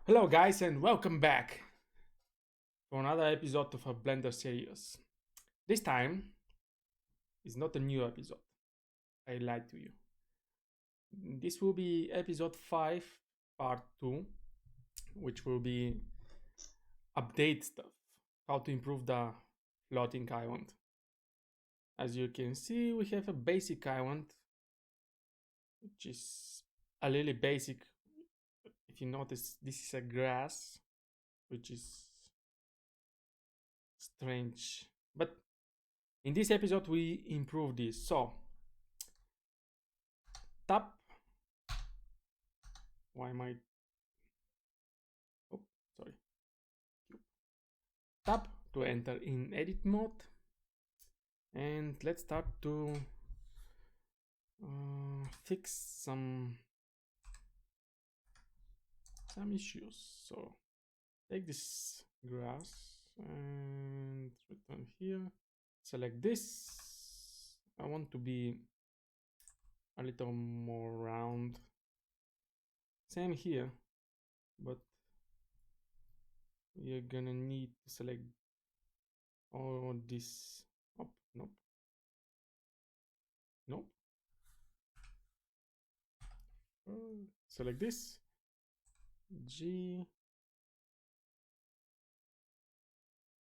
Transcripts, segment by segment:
Hello guys and welcome back to another episode of a Blender series. This time is not a new episode. I lied to you. This will be episode 5 part 2, which will be update stuff, how to improve the floating island. As you can see, we have a basic island, which is a really basic. If you notice, this is a grass, which is strange, but in this episode we improve this. So tap. Why am I? Oh, sorry. Tap to enter in edit mode, and let's start to fix some issues. So take this grass and return here. Select this. I want to be a little more round. Same here, but we're gonna need to select all this. Oh, nope. Nope. Select this. G.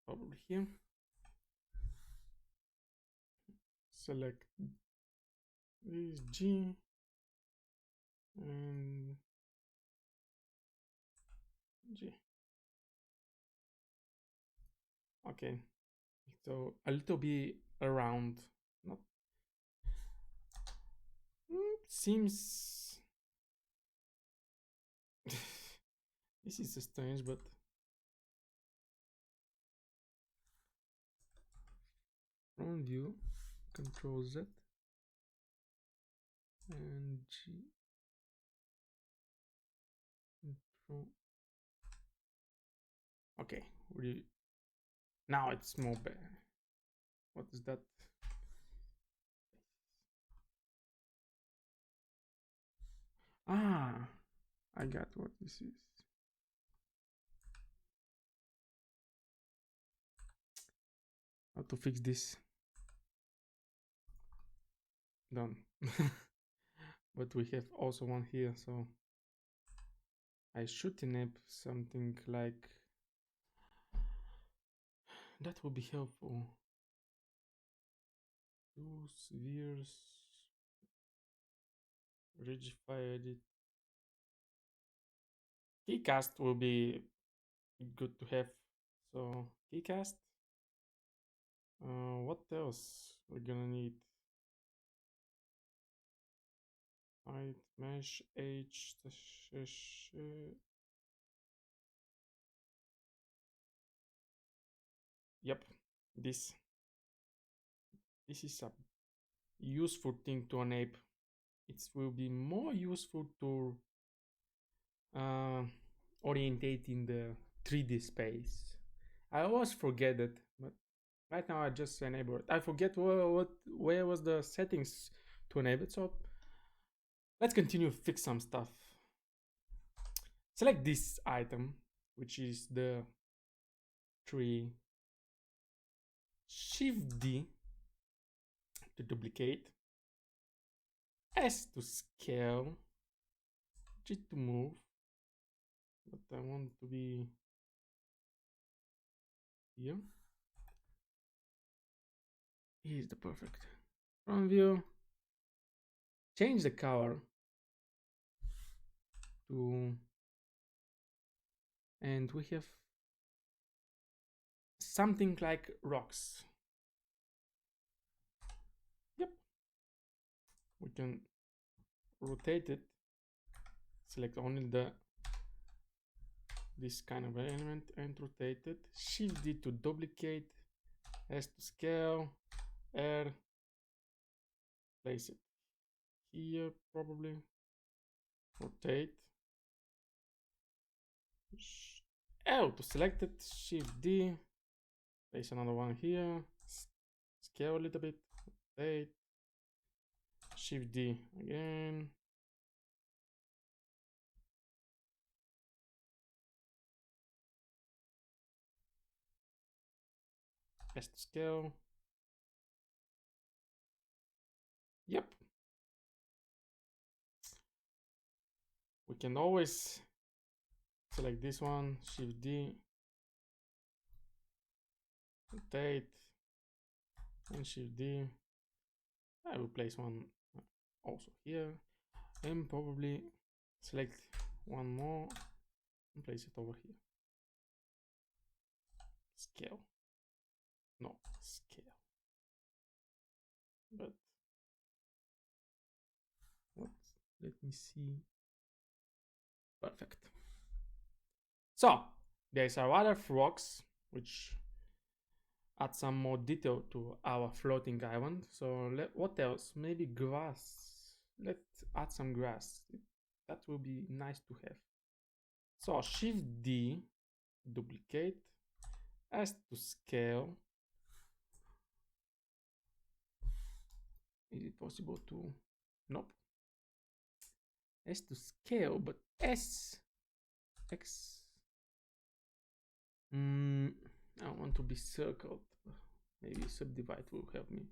Probably here. Select this G. And G. Okay, so a little bit around. Not seems. This is strange, but from view, Control Z and G. Control. Okay, now it's more better. What is that? Ah, I got what this is. How to fix this? Done. But we have also one here, so I should enable something like that would be helpful. Two spheres, rigify edit. Keycast will be good to have. So Keycast. What else we're gonna need? Height, mesh, H. Yep, this is a useful thing to enable. It will be more useful to orientate in the 3D space. I always forget it, but right now I just enable it. I forget where was the settings to enable it. So let's continue to fix some stuff. Select this item, which is the tree. Shift D to duplicate. S to scale. G to move. But I want to be here. Here's the perfect front view. Change the color to, and we have something like rocks. Yep. We can rotate it. Select only this kind of element and rotate it. Shift D to duplicate. S to scale. R. Place it here probably. Rotate. L to select it. Shift D. Place another one here. Scale a little bit. Rotate. Shift D again. S to scale. Yep. We can always select this one, Shift D, rotate, and Shift D. I will place one also here, and probably select one more and place it over here. Scale. No, scale. But what? Let me see. Perfect. So there's our other frogs, which add some more detail to our floating island. So what else? Maybe grass. Let's add some grass. That will be nice to have. So Shift D, duplicate, S to scale. Is it possible to? Nope. S to scale, but S X. I want to be circled. Maybe subdivide will help me.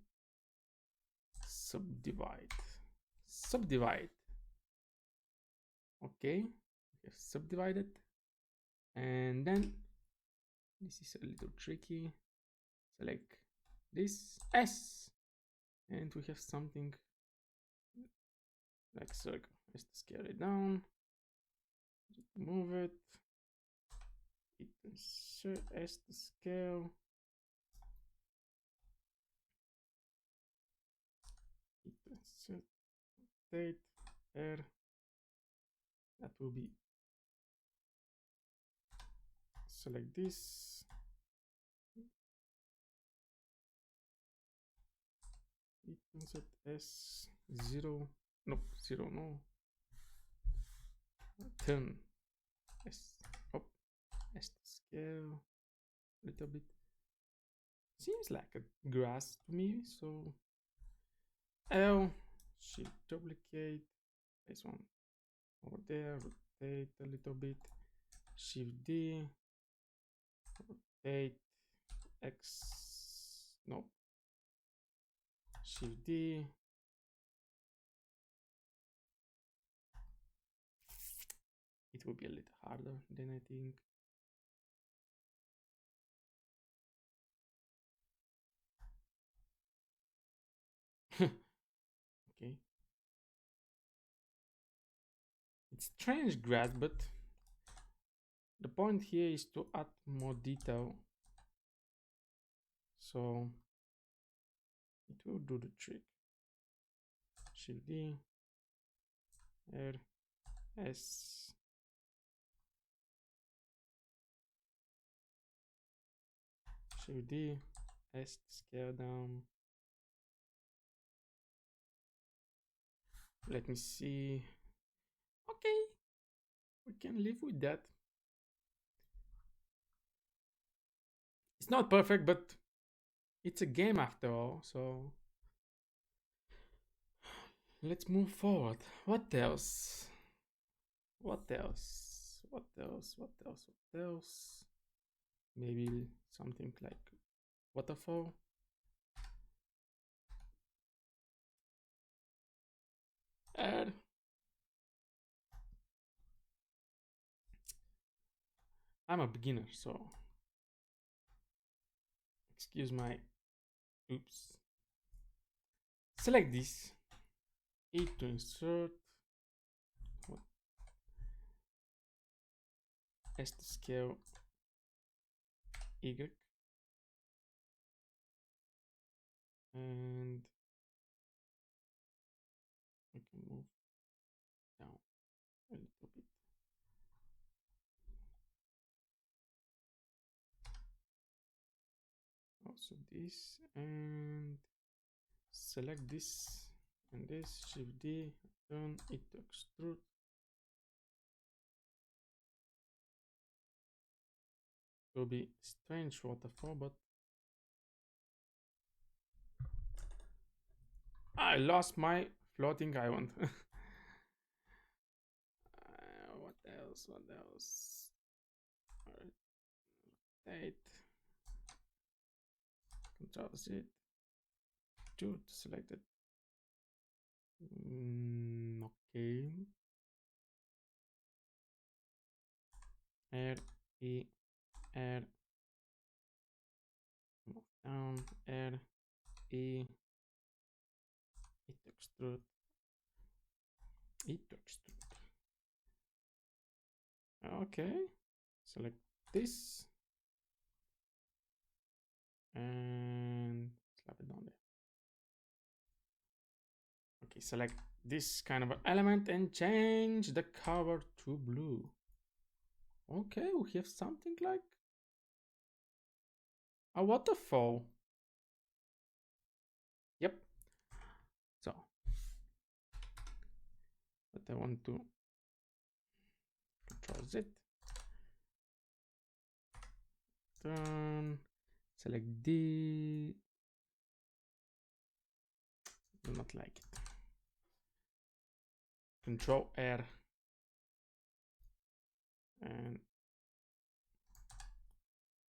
Subdivide. Subdivide. Okay, we have subdivided. And then this is a little tricky. Select this S, and we have something like circle. Let's scale it down. Move it. Insert S to scale. Insert rotate R. That will be. Select this. Insert S0. Nope, 0, no. Turn S up. S to scale a little bit. Seems like a grass to me, so L, Shift duplicate, this one over there, rotate a little bit, Shift D, rotate X, no, Shift D, it will be a little harder than I think. Okay. It's strange grass, but the point here is to add more detail. So it will do the trick. Shift D, R, S. Shift D, S, scale down. Let me see. Okay, we can live with that. It's not perfect, but it's a game after all, so let's move forward. What else? What else? What else? What else? What else? Maybe something like Waterfall. Add. I'm a beginner, so excuse my oops. Select this. E to insert. S to scale. Y. And we can move down a little bit. Also this, and select this and this, Shift D, turn it to extrude. It will be strange waterfall, but I lost my floating island. What else? What else? Rotate. Control Z to select it. Okay. R E R move down R E it extrude it extrude. Okay, select this and slap it down there. Okay, select this kind of element and change the color to blue. Okay, we have something like a waterfall. Yep. So, but I want to Control Z, turn, select D. Do not like it. Control R and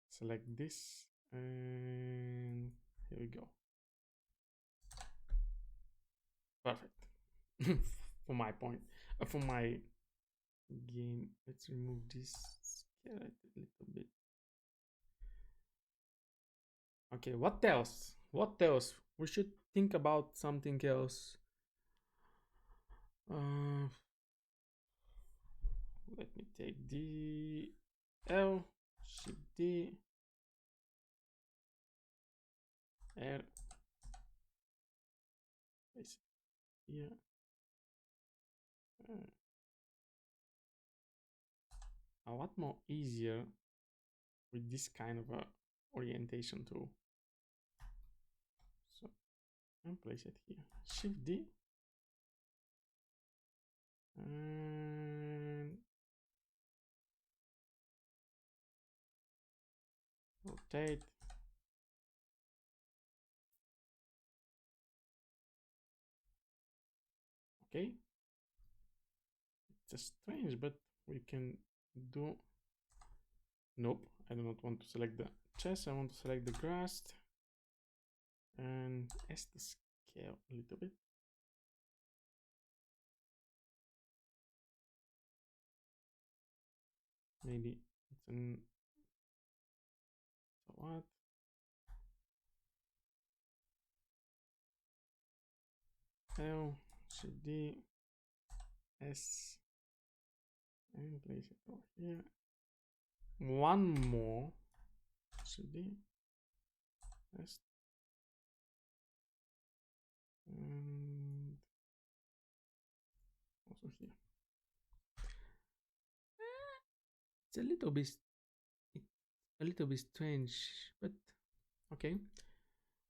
select this, and here we go. Perfect. For my point, for my game. Let's remove this skeleton a little bit. Okay, what else? What else? We should think about something else. Let me take the L, Shift D, R, place it here. A lot more easier with this kind of a orientation tool. So, and place it here. Shift D. And rotate. Okay. It's just strange, but we can do. Nope, I do not want to select the chest. I want to select the grass and S the scale a little bit. Maybe it's an. So what? L, Shift D, S, and place it over here. One more, Shift D, S, and also here. It's a little bit strange, but okay.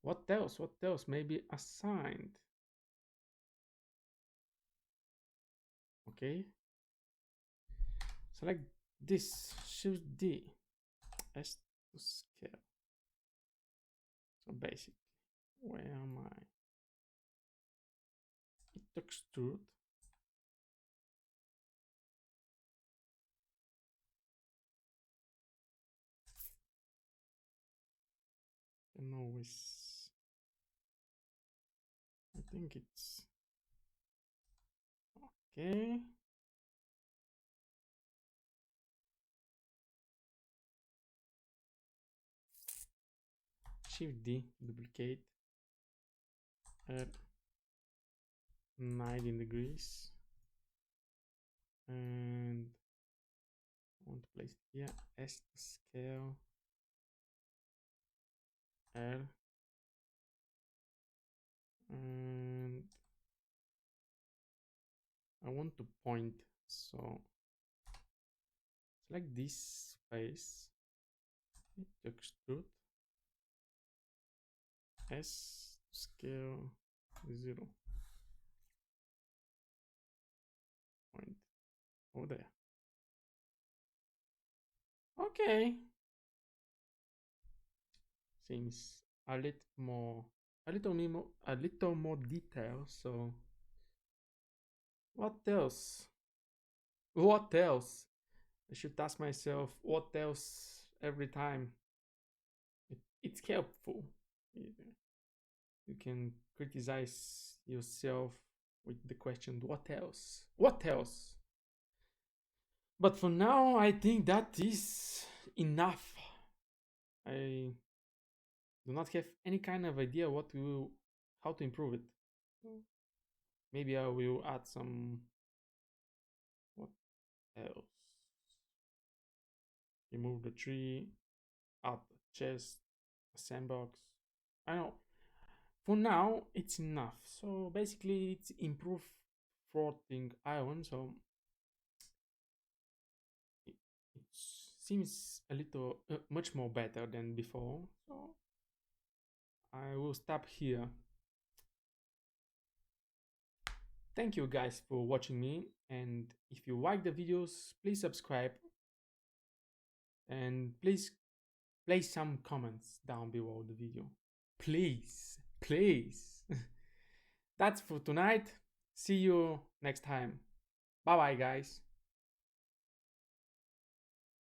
What else? What else? Maybe assigned. Okay. Select this, Shift D, S to scale. So basically, where am I? It extrude. Can always. I think it's okay. Shift D, duplicate. Add 90 degrees. And I want to place it here. S to scale. R. And I want to point. So select this face. Extrude. S to scale 0. Point over there. Okay. Seems a little more detail. So what else? What else? I should ask myself what else every time. It's helpful. You can criticize yourself with the question, what else? What else? But for now, I think that is enough. I do not have any kind of idea how to improve it. Maybe I will add some. What else? Remove the tree, add a chest, a sandbox. I know. For now, it's enough. So basically, it's improve floating iron. So it seems a little much more better than before. So I will stop here. Thank you guys for watching me, and if you like the videos, please subscribe and please place some comments down below the video. Please, please. That's for tonight. See you next time. Bye bye, guys.